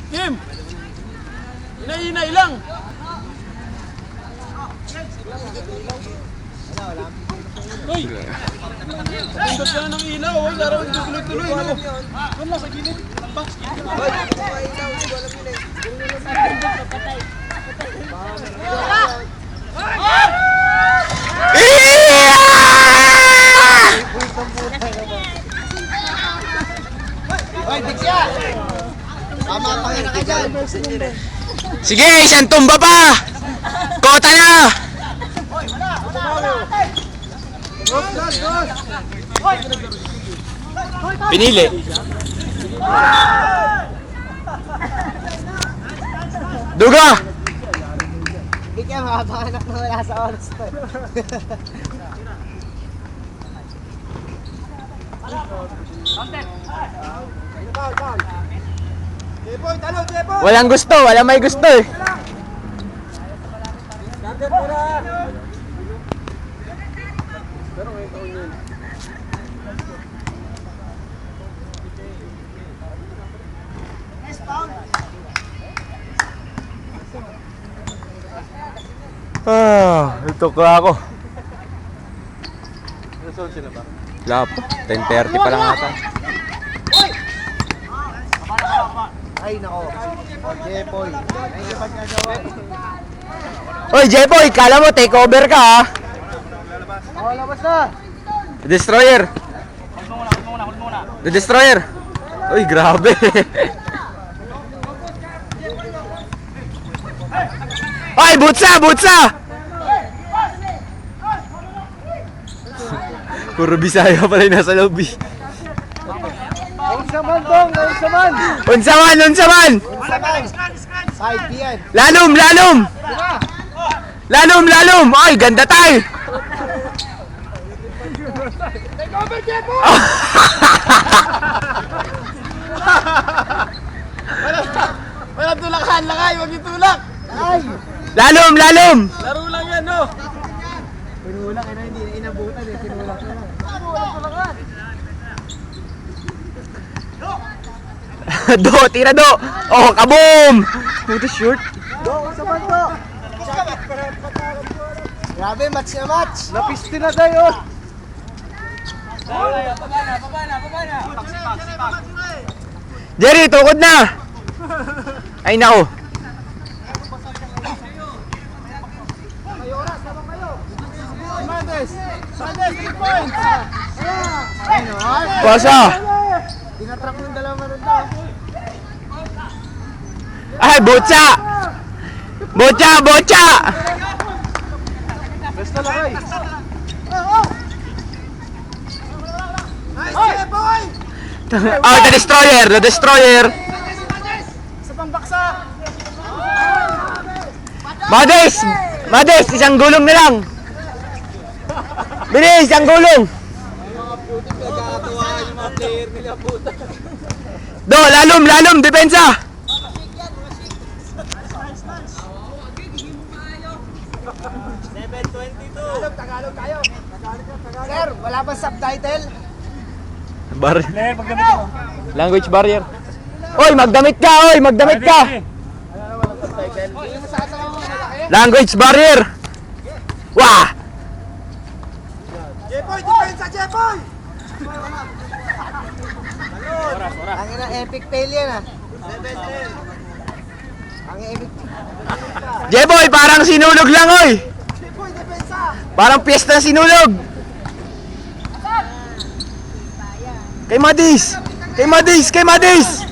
Game! Hinay-hinay lang! Uy! Pindot ka na ng ilaw, oh. Laro yung tuloy-tuloy, no? Wala sa gilid. Box. Hoy, Bigya! Tama pa nga ka dyan. Sige, isang tumba pa! Kota na! Pinili. Duga! Bigya, makapanganak na wala sa oras to. Walang gusto, walang may gusto eh. Ito ka ako. Nasaan sila ba? Wala pa, 10:30 pa lang ata. Ay, nako. Jepoy. Ay, di ba niya gawa? Oy, Jepoy, kala mo take over ka ha? Oo, labas na. The Destroyer. The Destroyer. Uy, grabe. Ay, butsa, butsa. Puro Bisaya pala yung nasa lobby. Unsaman dong, unsaman. Unsaman, unsaman. Unsaman. 5 yan. Lalom, lalom. Lalom, lalom. Ay, ganda tayo. Take over, Jepoy! Walang tulakan, lakay, huwag yung tulak! Ay! Lalom, lalom. Laro lang yan, no? Pinulak, hindi na inabutan eh. Pinulak na lang. Do, tira do. Oh, kaboom. Puto short. Do, unsaman do. Grabe, match na match. Napiste na tayo. Jerry, tukod na. Ay, nako. Mendes, 3 points. Ayun, Pasa. tinatrack ng dalawa rin daw. Ay, butsa. Butsa, butsa. Basta lang ay. Nice, boy! Oh, the Destroyer, the Destroyer. Sa pambaksak. Mades, Mades, isang gulong na lang. Bilis, isang gulong. Do, lalom, lalom, depensa. Tagalog tayo. Sir, wala ba subtitle? Language barrier. Oy, magdamit ka, oy, magdamit ka. Language barrier. Wah! Jepoy, depensa, Jepoy! Ang ina, epic fail yan ah. Ang epic. Jeboy, parang sinulog lang, oy. Jepoy, depensa! Parang piyesta na sinulog. Kay Madis! Kay Madis! Kay Madis!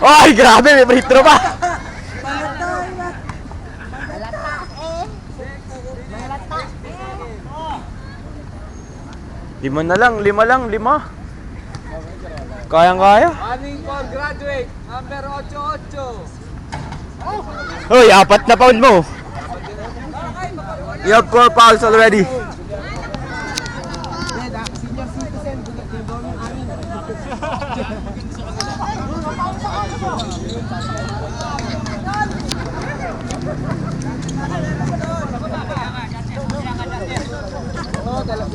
Ay, grabe, may free throw pa. Lima na lang, lima. Kayang-kaya. Running for graduate, number 88. Hoy, 4 na foul mo. You have 4 fouls already. Senior citizen, yung doon yung amin. Oo, dalawa.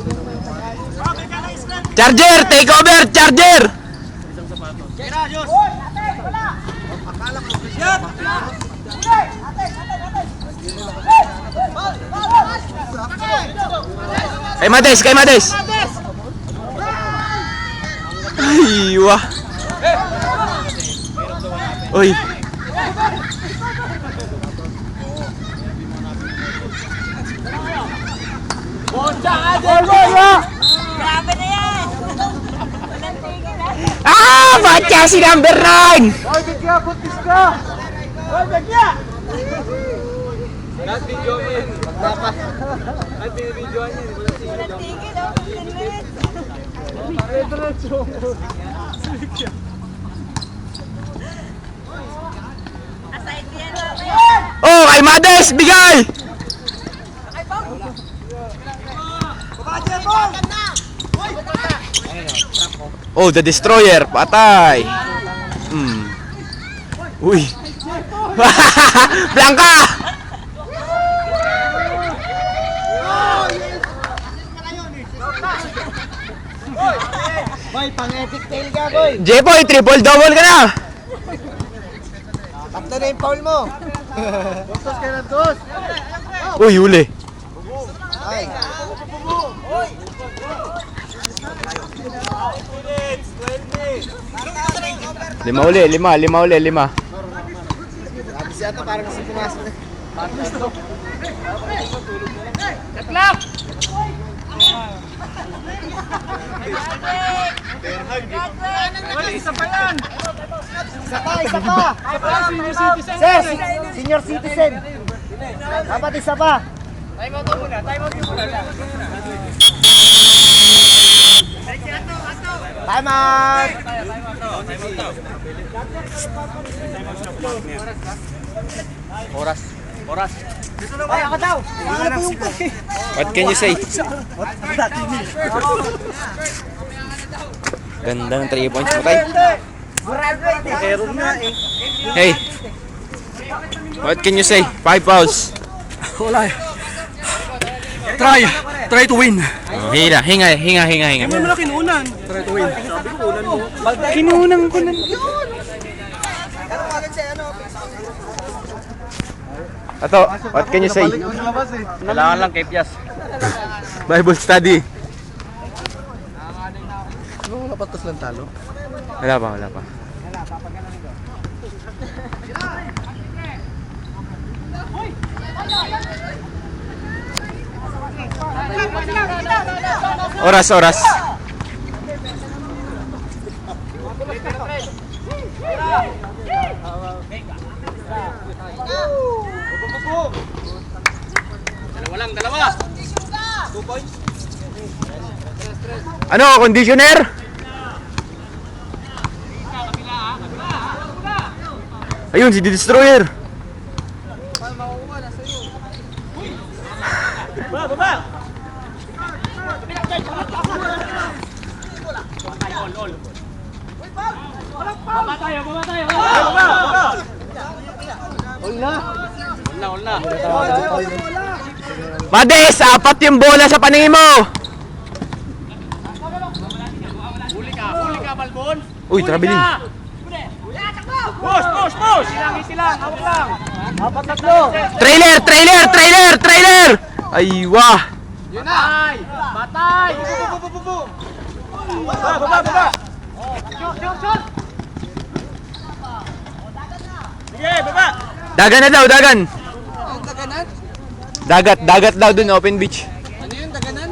Charger, take over, Charger! Kay Mades, kay Mades! Ay, wah! Uy! Grabe na yan! Walang tigil ha? Ah! Bacha si number 9! Hoy, bigya, buntis ka! Hoy, bigya! Lahat video yan. Dapat. Lahat video yan. Walang tigil oh! 10 minutes! Aside ko yan mamaya! Oh, kay Mades, bigay! Oh, the destroyer, patay. Uy. Blanca! Boy, pang-epic fail ka, boy. Jepoy, triple double ka na. Tatlo na yung foul mo. Dos ka na, dos. Uy, huli. Ay. Lima uli, lima uli. Sabi siya ito, parang kasi pumasok na. Isa pa yan. Isa pa, isa pa. Senior citizen. Sir, senior citizen. Dapat isa pa. Time out muna. Time out. Oras. Ay, ako daw. What can you say? Ganda ng 3 points mo, tay. Meron nga eh. Hey. What can you say? 5 fouls. Wala. Try to win. Oh, hinga. Hindi mo na kinunan. Try to win. Sabi ko unan mo. Kinunang ko na. Ato, what can you say? Kailangan lang kay Pias. Bible study. Ano napatos lang talo? Wala pa. Oras. Dalawa. Ano, conditioner? Ayun, si Destroyer. Baba. Baba tayo. All na. Mades, 4 yung bola sa paningin mo. Huli ka, Balbon. Uy, traveling. Push. Easy lang. Hawak lang. Apat tatlo. Trailer! Ay, wah. Yun na. Batay. Baba. Shoot. Sige, baba. Dagan na daw, dagan. Ang daganan? Dagat daw dun, open beach. Ano yun, daganan?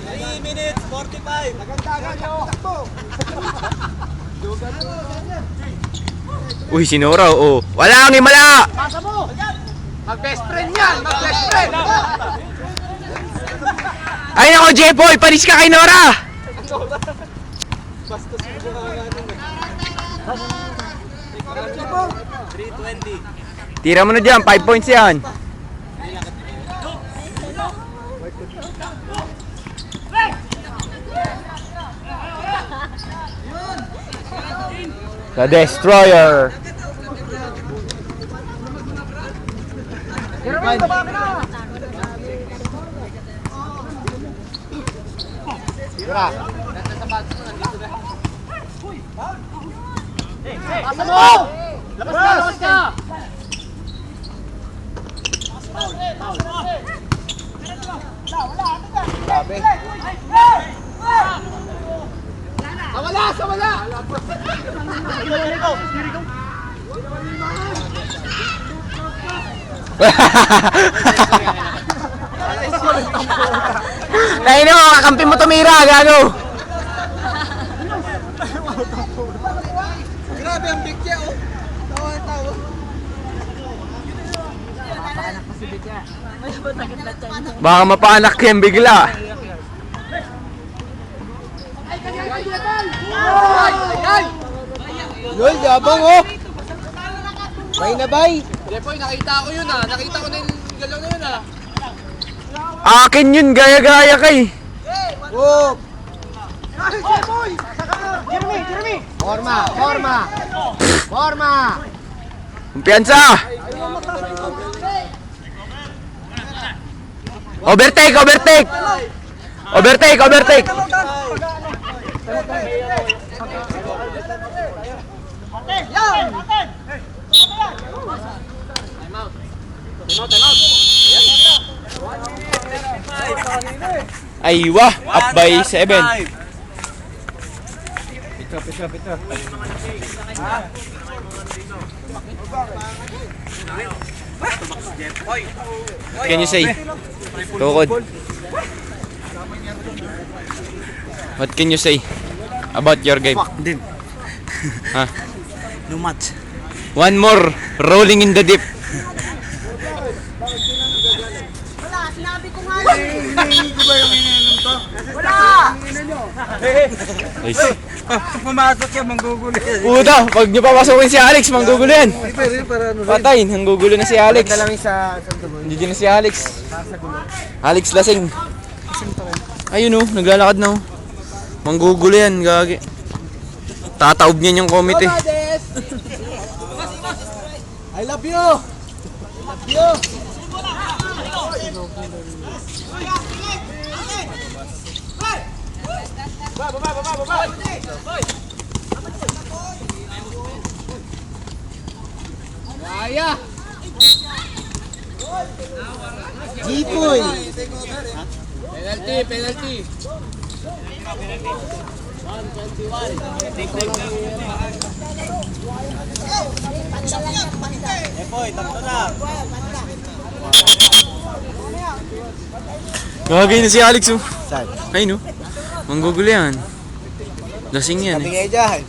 3 minutes, 45. Dagan yung takbo. Uy, sinura, oh. Wala kang himala. Pasa mo. Mag-best friend yan. Mag-best friend. Ay, ako, Jepoy, panis ka kay Nora. Bastos mo ka natin. 320. Tira mo na dyan, 5 points yan. The Destroyer. Tira. Asa mo! Labas ka! Grabe. Sawala! Ay no, kakampi mo tumira, gago. Grabe ang big niya, oh. Tawa. Baka mapaanak yan bigla. Yun, yabang oh! Bay na bay! Jepoy, nakita ko yun ah. Nakita ko na yung galaw na yun ah. Akin yun, gaya-gaya kay. Oh! Jeremy! Forma! Kumpiyansa. Overtake. Aywa, up by 7. Can you say? Tukod. What can you say about your game? Ha? No match. One more rolling in the deep. Nice. Pumasok yan, manggugulo yan. Puta, pag nyo papasukin si Alex, manggugulo yan. Patay, nanggugulo na si Alex. Lang sa dugo. Hindi na si Alex. Alex lasing. Ayun oh, naglalakad na oh. Manggugulo yan, gagi. Tataob niyan yung committee. I love you! Jipoy! Penalty. Gagay na si Alex oh. Saan? Ayun oh. Manggugulo yan. Lasing yan eh. Tingay dyan.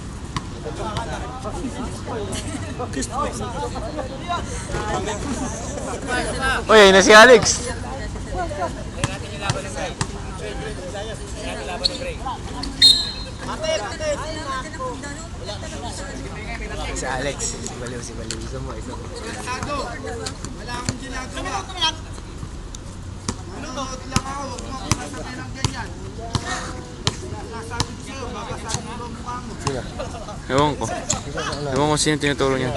Uy, ayun na si Alex. Si Alex, si Baliw. Isa mo. Wala akong ginagawa. Nanonood lang ako. Huwag mo akong nasabi ng ganyan. Nasabi sa'yo, babasahin mo ang mukha mo. Ewan ko sino tinuturo niya.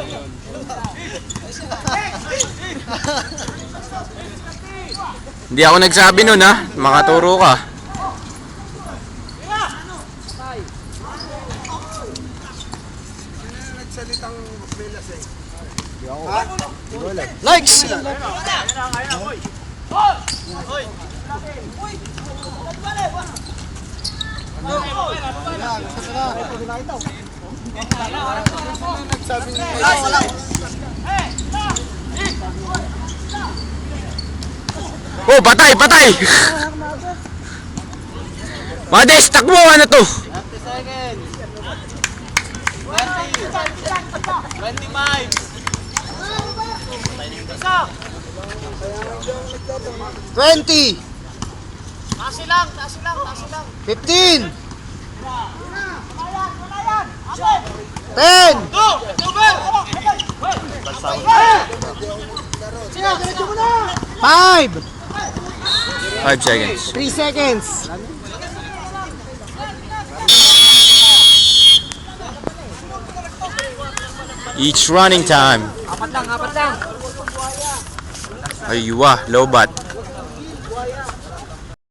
Hindi ako nagsabi nun ha. Makaturo ka. Nagsalitang Belas eh. Likes! Oh, patay! Mades, takbo! Ano to? 20! Taas lang. 15! 10! 5! 5 seconds. 3 seconds! Each running time. Apat lang. Aywa, low bat.